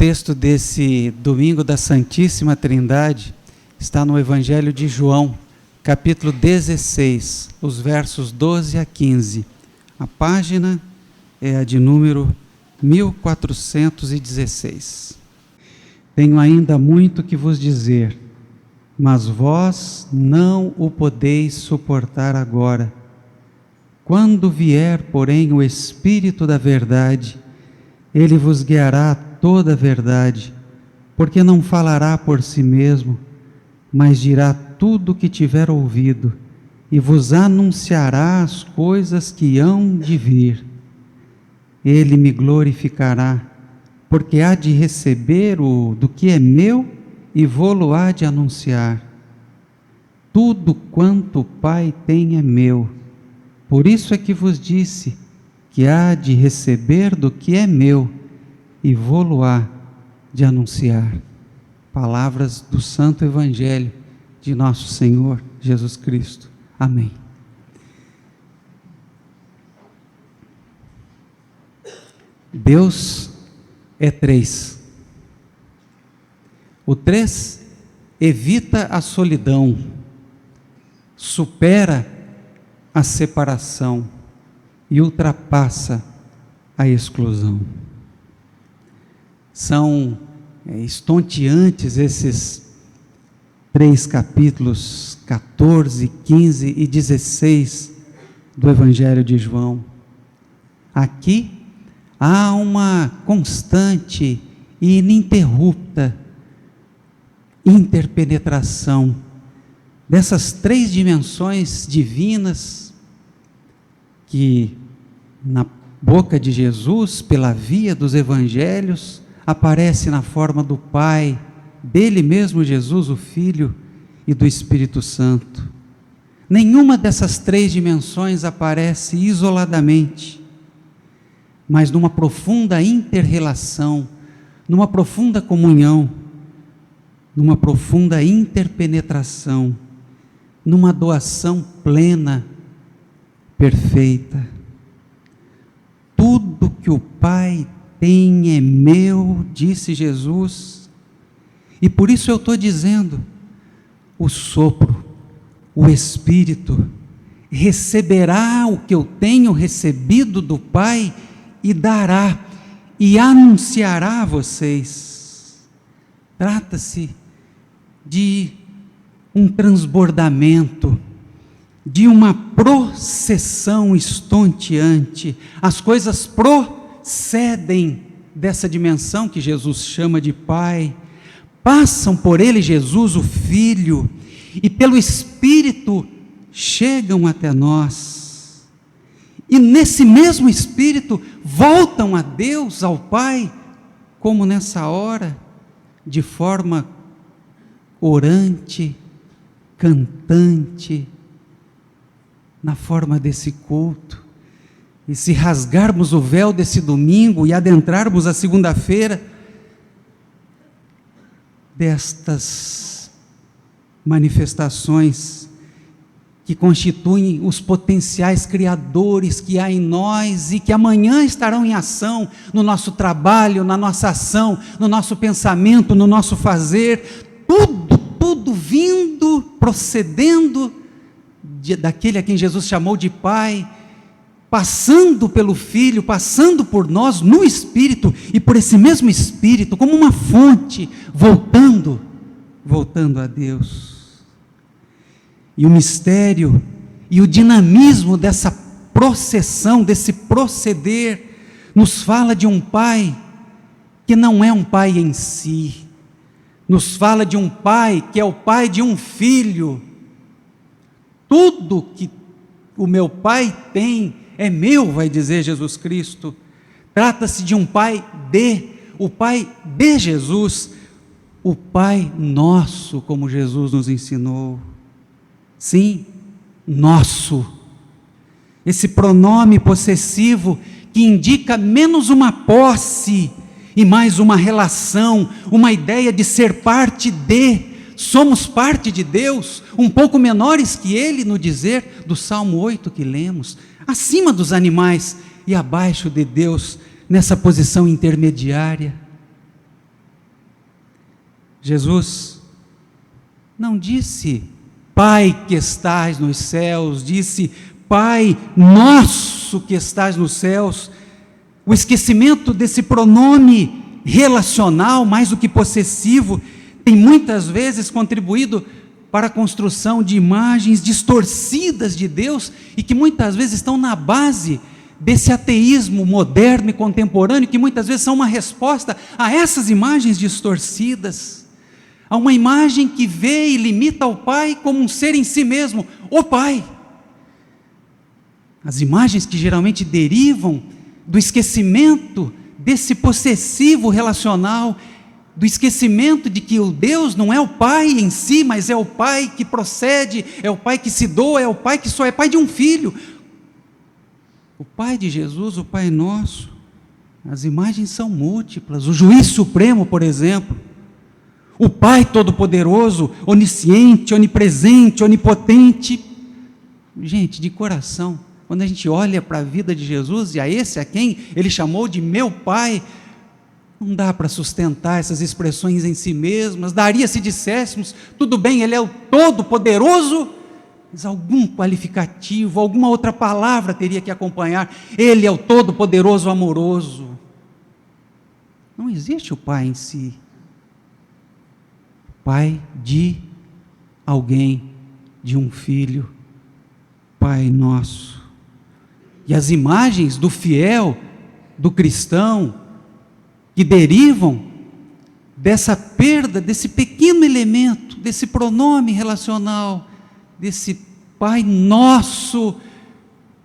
texto desse domingo da Santíssima Trindade está no Evangelho de João, capítulo 16, os versos 12 a 15. A página é a de número 1416. Tenho ainda muito que vos dizer, mas vós não o podeis suportar agora. Quando vier, porém, o Espírito da verdade, ele vos guiará a toda a verdade, porque não falará por si mesmo, mas dirá tudo o que tiver ouvido, e vos anunciará as coisas que hão de vir. Ele me glorificará, porque há de receber do que é meu e vô-lo há de anunciar. Tudo quanto o Pai tem é meu. Por isso é que vos disse que há de receber do que é meu e vô-lo há de anunciar. Palavras do Santo Evangelho de nosso Senhor Jesus Cristo. Amém. Deus é três. O três evita a solidão, supera a separação e ultrapassa a exclusão. São estonteantes esses 3 capítulos, 14, 15 e 16 do Evangelho de João. Aqui há uma constante e ininterrupta interpenetração dessas 3 dimensões divinas que na boca de Jesus, pela via dos evangelhos, aparece na forma do Pai, dele mesmo Jesus, o Filho, e do Espírito Santo. Nenhuma dessas 3 dimensões aparece isoladamente, mas numa profunda inter-relação, numa profunda comunhão, numa profunda interpenetração, numa doação plena, perfeita. Tudo que o Pai tem é meu, disse Jesus, e por isso eu estou dizendo, o sopro, o Espírito, receberá o que eu tenho recebido do Pai e dará, e anunciará a vocês. Trata-se de um transbordamento, de uma processão estonteante. As coisas procedem dessa dimensão que Jesus chama de Pai, passam por ele, Jesus, o Filho, e pelo Espírito chegam até nós, e nesse mesmo Espírito voltam a Deus, ao Pai, como nessa hora, de forma orante, cantante, na forma desse culto. E se rasgarmos o véu desse domingo e adentrarmos a segunda-feira, destas manifestações que constituem os potenciais criadores que há em nós e que amanhã estarão em ação no nosso trabalho, na nossa ação, no nosso pensamento, no nosso fazer, tudo vindo, procedendo daquele a quem Jesus chamou de Pai, passando pelo Filho, passando por nós no Espírito, e por esse mesmo Espírito, como uma fonte, voltando a Deus. E o mistério e o dinamismo dessa processão, desse proceder, nos fala de um Pai que não é um Pai em si, nos fala de um Pai que é o Pai de um Filho. Tudo que o meu Pai tem é meu, vai dizer Jesus Cristo. Trata-se de um Pai o Pai de Jesus, o Pai nosso, como Jesus nos ensinou. Sim, nosso. Esse pronome possessivo que indica menos uma posse e mais uma relação, uma ideia de ser parte de. Somos parte de Deus, um pouco menores que Ele, no dizer do Salmo 8 que lemos, acima dos animais e abaixo de Deus, nessa posição intermediária. Jesus não disse, Pai que estás nos céus, disse, Pai nosso que estás nos céus. O esquecimento desse pronome relacional, mais do que possessivo, tem muitas vezes contribuído para a construção de imagens distorcidas de Deus e que muitas vezes estão na base desse ateísmo moderno e contemporâneo, que muitas vezes são uma resposta a essas imagens distorcidas, a uma imagem que vê e limita o Pai como um ser em si mesmo, o Pai. As imagens que geralmente derivam do esquecimento desse possessivo relacional, do esquecimento de que o Deus não é o Pai em si, mas é o Pai que procede, é o Pai que se doa, é o Pai que só é Pai de um filho. O Pai de Jesus, o Pai nosso. As imagens são múltiplas. O Juiz Supremo, por exemplo, o Pai Todo-Poderoso, onisciente, onipresente, onipotente. Gente, de coração, quando a gente olha para a vida de Jesus, e a esse a quem Ele chamou de meu Pai, não dá para sustentar essas expressões em si mesmas. Daria se disséssemos, tudo bem, Ele é o Todo-Poderoso, mas algum qualificativo, alguma outra palavra teria que acompanhar. Ele é o Todo-Poderoso amoroso. Não existe o Pai em si. Pai de alguém, de um filho, Pai nosso. E as imagens do fiel, do cristão, que derivam dessa perda, desse pequeno elemento, desse pronome relacional, desse Pai nosso,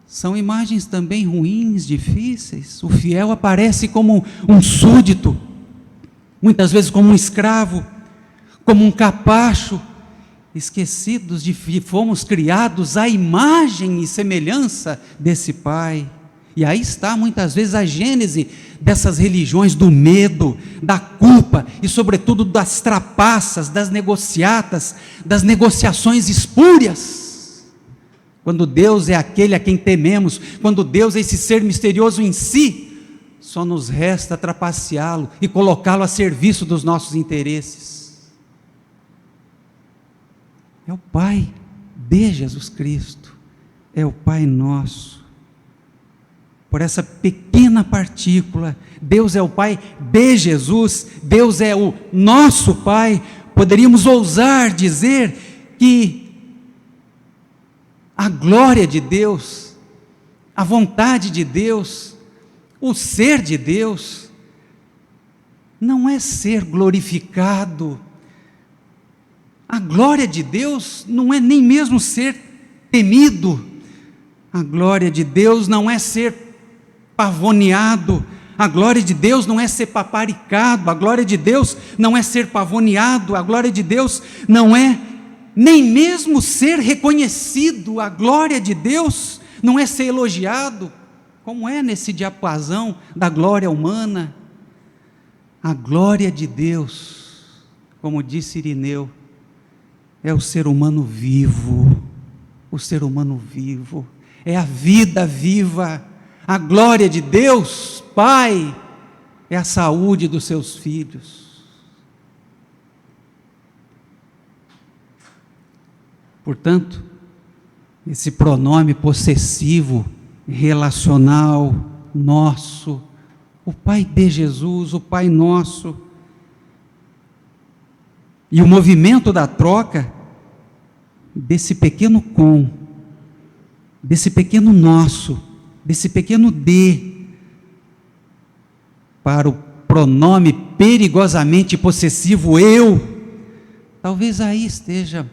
são imagens também ruins, difíceis. O fiel aparece como um súdito, muitas vezes como um escravo, como um capacho, esquecidos de que fomos criados à imagem e semelhança desse Pai. E aí está muitas vezes a gênese dessas religiões do medo, da culpa e sobretudo das trapaças, das negociatas, das negociações espúrias. Quando Deus é aquele a quem tememos, quando Deus é esse ser misterioso em si, só nos resta trapaceá-lo e colocá-lo a serviço dos nossos interesses. É o Pai de Jesus Cristo, é o Pai nosso. Por essa pequena partícula, Deus é o Pai de Jesus, Deus é o nosso Pai. Poderíamos ousar dizer que a glória de Deus, a vontade de Deus, o ser de Deus, não é ser glorificado. A glória de Deus não é nem mesmo ser temido. A glória de Deus não é ser pavoneado. A glória de Deus não é ser paparicado. A glória de Deus não é ser pavoneado. A glória de Deus não é nem mesmo ser reconhecido. A glória de Deus não é ser elogiado, como é nesse diapasão da glória humana. A glória de Deus, como disse Irineu, é o ser humano vivo, o ser humano vivo, é a vida viva. A glória de Deus, Pai, é a saúde dos seus filhos. Portanto, esse pronome possessivo, relacional, nosso, o Pai de Jesus, o Pai nosso, e o movimento da troca desse pequeno com, desse pequeno nosso, desse pequeno de, para o pronome perigosamente possessivo eu, talvez aí esteja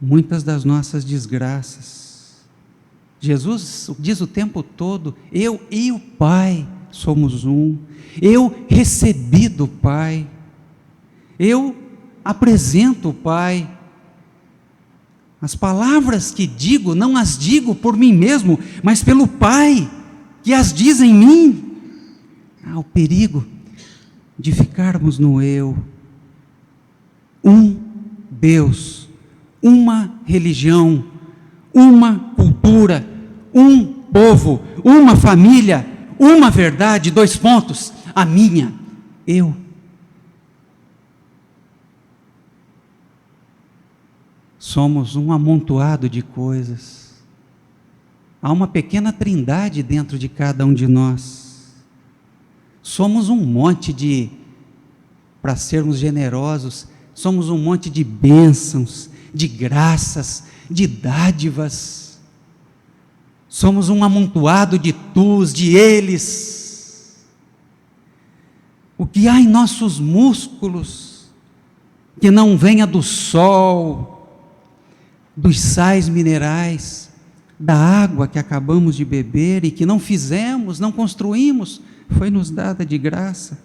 muitas das nossas desgraças. Jesus diz o tempo todo, eu e o Pai somos um, eu recebi do Pai, eu apresento o Pai. As palavras que digo, não as digo por mim mesmo, mas pelo Pai, que as diz em mim. O perigo de ficarmos no eu. Um Deus, uma religião, uma cultura, um povo, uma família, uma verdade, 2 pontos, a minha, eu. Somos um amontoado de coisas. Há uma pequena trindade dentro de cada um de nós. Somos um monte de, para sermos generosos, somos um monte de bênçãos, de graças, de dádivas. Somos um amontoado de tus, de eles. O que há em nossos músculos, que não venha do sol, dos sais minerais, da água que acabamos de beber e que não fizemos, não construímos, foi nos dada de graça.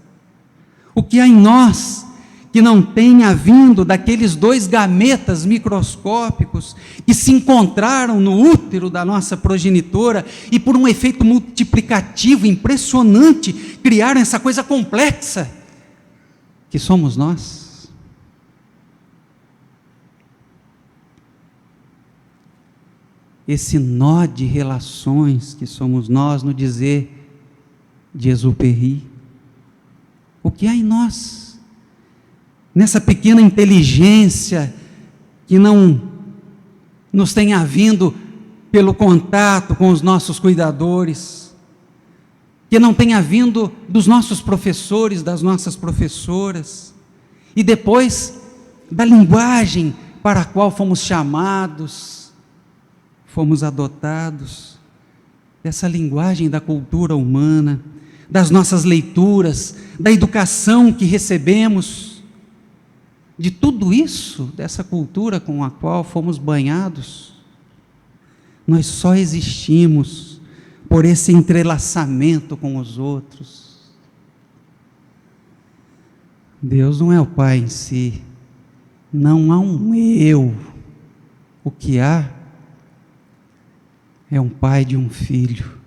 O que há em nós, que não tenha vindo daqueles 2 gametas microscópicos que se encontraram no útero da nossa progenitora e por um efeito multiplicativo impressionante, criaram essa coisa complexa que somos nós. Esse nó de relações que somos nós, no dizer de Exupéry. O que há em nós? Nessa pequena inteligência que não nos tenha vindo pelo contato com os nossos cuidadores, que não tenha vindo dos nossos professores, das nossas professoras, e depois da linguagem para a qual fomos chamados, fomos adotados, dessa linguagem da cultura humana, das nossas leituras, da educação que recebemos, de tudo isso, dessa cultura com a qual fomos banhados. Nós só existimos por esse entrelaçamento com os outros. Deus não é o Pai em si, não há um eu. O que há é um pai de um filho,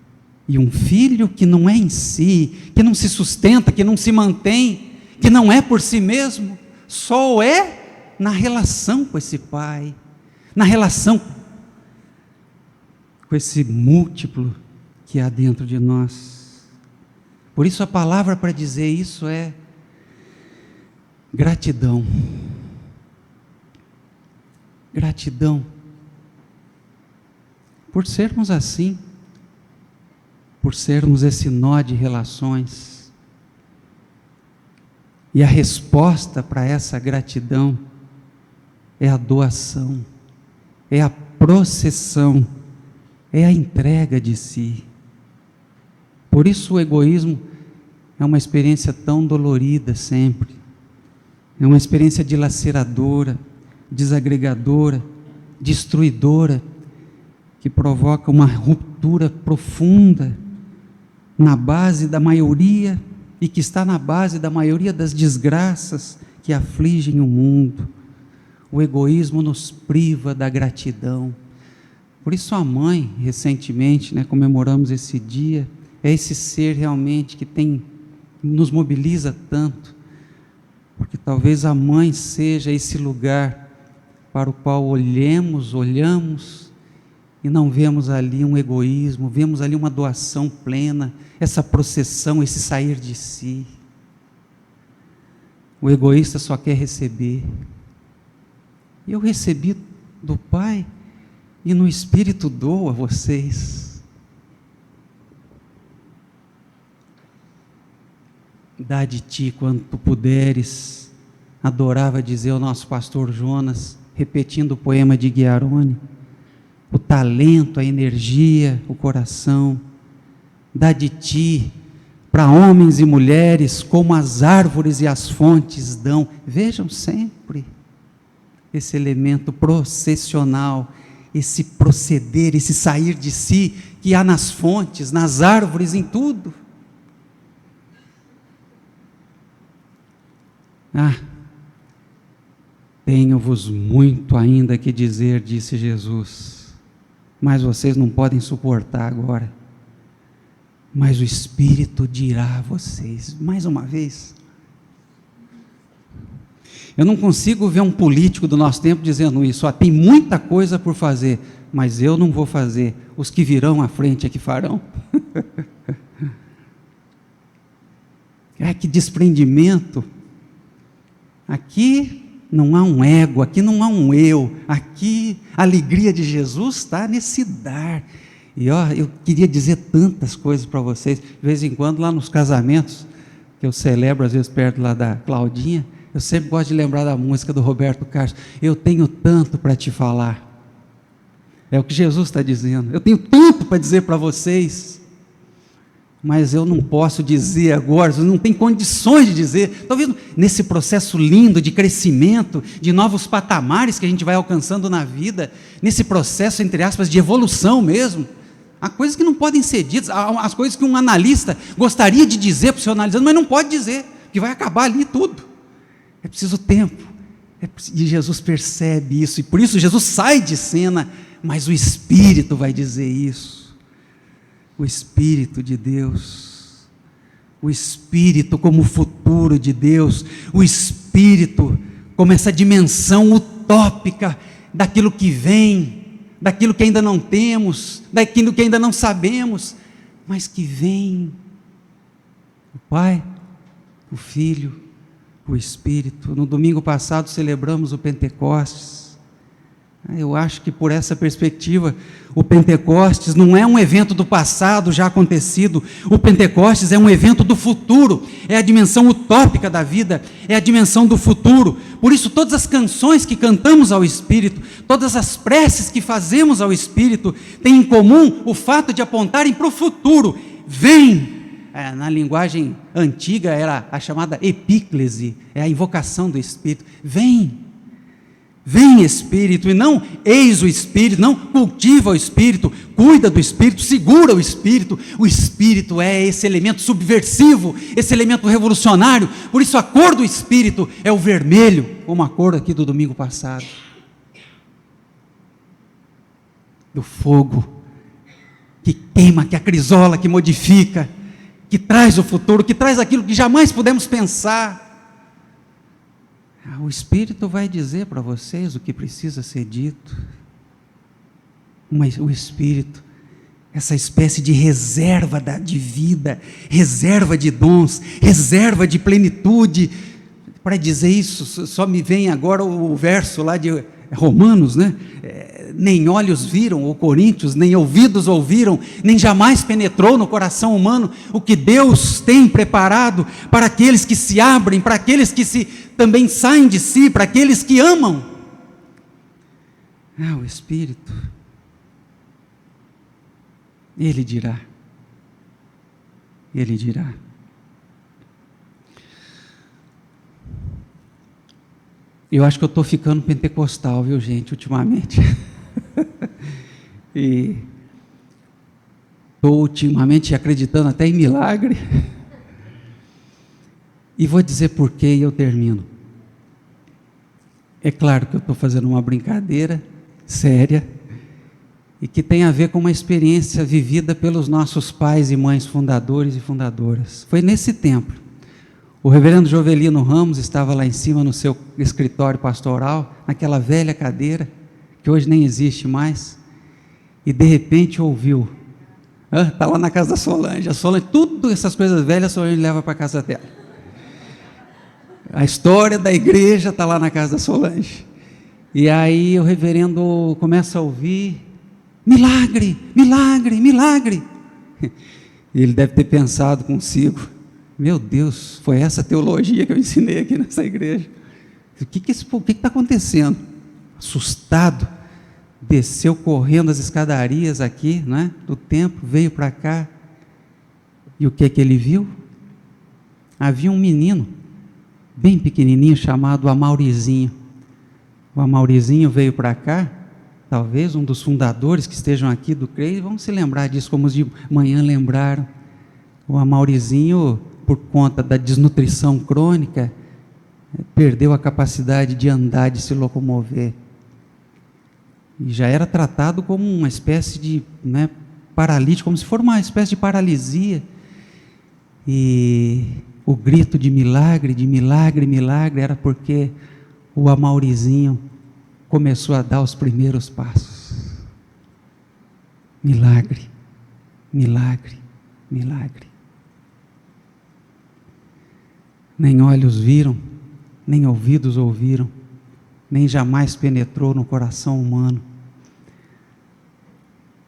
e um filho que não é em si, que não se sustenta, que não se mantém, que não é por si mesmo, só é na relação com esse pai, na relação com esse múltiplo que há dentro de nós. Por isso a palavra para dizer isso é gratidão. Gratidão por sermos assim, por sermos esse nó de relações. E a resposta para essa gratidão é a doação, é a processão, é a entrega de si. Por isso o egoísmo é uma experiência tão dolorida sempre, é uma experiência dilaceradora, desagregadora, destruidora, que provoca uma ruptura profunda na base da maioria, e que está na base da maioria das desgraças que afligem o mundo. O egoísmo nos priva da gratidão. Por isso a mãe, recentemente, comemoramos esse dia, é esse ser realmente que nos mobiliza tanto, porque talvez a mãe seja esse lugar para o qual olhamos e não vemos ali um egoísmo, vemos ali uma doação plena, essa processão, esse sair de si. O egoísta só quer receber. Eu recebi do Pai e no Espírito dou a vocês. Dá de ti quanto puderes, adorava dizer o nosso pastor Jonas, repetindo o poema de Guiarone. O talento, a energia, o coração, dá de ti para homens e mulheres, como as árvores e as fontes dão. Vejam sempre esse elemento processional, esse proceder, esse sair de si, que há nas fontes, nas árvores, em tudo. Tenho-vos muito ainda que dizer, disse Jesus, mas vocês não podem suportar agora. Mas o Espírito dirá a vocês, mais uma vez. Eu não consigo ver um político do nosso tempo dizendo isso, tem muita coisa por fazer, mas eu não vou fazer, os que virão à frente é que farão. Que desprendimento. Aqui não há um ego, aqui não há um eu, aqui a alegria de Jesus está nesse dar. E ó, eu queria dizer tantas coisas para vocês, de vez em quando lá nos casamentos, que eu celebro às vezes perto lá da Claudinha, eu sempre gosto de lembrar da música do Roberto Carlos, eu tenho tanto para te falar, é o que Jesus está dizendo, eu tenho tanto para dizer para vocês, mas eu não posso dizer agora, vocês não têm condições de dizer, talvez nesse processo lindo de crescimento, de novos patamares que a gente vai alcançando na vida, nesse processo, entre aspas, de evolução mesmo, há coisas que não podem ser ditas, há as coisas que um analista gostaria de dizer para o seu analisando, mas não pode dizer, que vai acabar ali tudo, é preciso tempo, e Jesus percebe isso, e por isso Jesus sai de cena, mas o Espírito vai dizer isso, o Espírito de Deus, o Espírito como o futuro de Deus, o Espírito como essa dimensão utópica daquilo que vem, daquilo que ainda não temos, daquilo que ainda não sabemos, mas que vem. O Pai, o Filho, o Espírito. No domingo passado celebramos o Pentecostes. Eu acho que por essa perspectiva, o Pentecostes não é um evento do passado já acontecido, o Pentecostes é um evento do futuro, é a dimensão utópica da vida, é a dimensão do futuro. Por isso todas as canções que cantamos ao Espírito, todas as preces que fazemos ao Espírito, têm em comum o fato de apontarem para o futuro. Vem! Na linguagem antiga era a chamada epíclese, é a invocação do Espírito. Vem! Vem Espírito, e não eis o Espírito, não cultiva o Espírito, cuida do Espírito, segura o Espírito é esse elemento subversivo, esse elemento revolucionário, por isso a cor do Espírito é o vermelho, como a cor aqui do domingo passado, do fogo, que queima, que acrisola, que modifica, que traz o futuro, que traz aquilo que jamais pudemos pensar. O Espírito vai dizer para vocês o que precisa ser dito. Mas o Espírito, essa espécie de reserva de vida, reserva de dons, reserva de plenitude. Para dizer isso, só me vem agora o verso lá de Romanos, né? Nem olhos viram, ou Coríntios, nem ouvidos ouviram, nem jamais penetrou no coração humano o que Deus tem preparado para aqueles que se abrem, para aqueles que também saem de si, para aqueles que amam. O Espírito, Ele dirá, Ele dirá. Eu acho que eu estou ficando pentecostal, viu gente, ultimamente. E estou ultimamente acreditando até em milagre. E vou dizer por que e eu termino. É claro que eu estou fazendo uma brincadeira séria e que tem a ver com uma experiência vivida pelos nossos pais e mães fundadores e fundadoras. Foi nesse templo. O reverendo Jovelino Ramos estava lá em cima no seu escritório pastoral, naquela velha cadeira, que hoje nem existe mais, e de repente ouviu, está lá na casa da Solange, tudo essas coisas velhas a Solange leva para a casa dela. A história da igreja está lá na casa da Solange. E aí o reverendo começa a ouvir, milagre, milagre, milagre. Ele deve ter pensado consigo, meu Deus, foi essa teologia que eu ensinei aqui nessa igreja. O que está acontecendo? Assustado, desceu correndo as escadarias aqui, né, do templo, veio para cá. E o que ele viu? Havia um menino, bem pequenininho, chamado Amaurizinho. O Amaurizinho veio para cá, talvez um dos fundadores que estejam aqui do CREI, vão se lembrar disso, como os de manhã lembraram. O Amaurizinho, por conta da desnutrição crônica, perdeu a capacidade de andar, de se locomover. E já era tratado como uma espécie de paralítico, como se fosse uma espécie de paralisia. E o grito de milagre, milagre, era porque o Amaurizinho começou a dar os primeiros passos. Milagre, milagre, milagre. Nem olhos viram, nem ouvidos ouviram nem jamais penetrou no coração humano.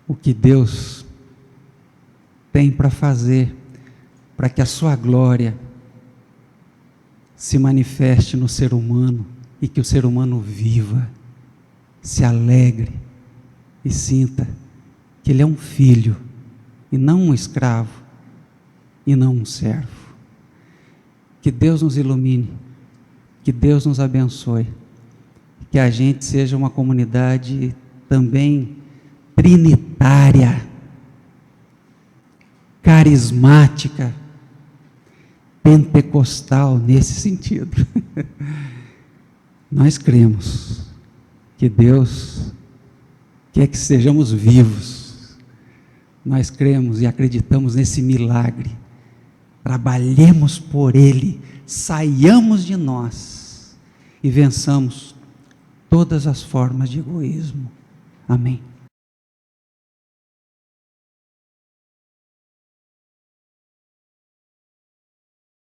O que Deus tem para fazer, para que a sua glória se manifeste no ser humano, e que o ser humano viva, se alegre, e sinta que ele é um filho, e não um escravo, e não um servo. Que Deus nos ilumine, que Deus nos abençoe, que a gente seja uma comunidade também trinitária, carismática, pentecostal nesse sentido. Nós cremos que Deus quer que sejamos vivos. Nós cremos e acreditamos nesse milagre. Trabalhemos por Ele, saiamos de nós e vençamos todas as formas de egoísmo. Amém.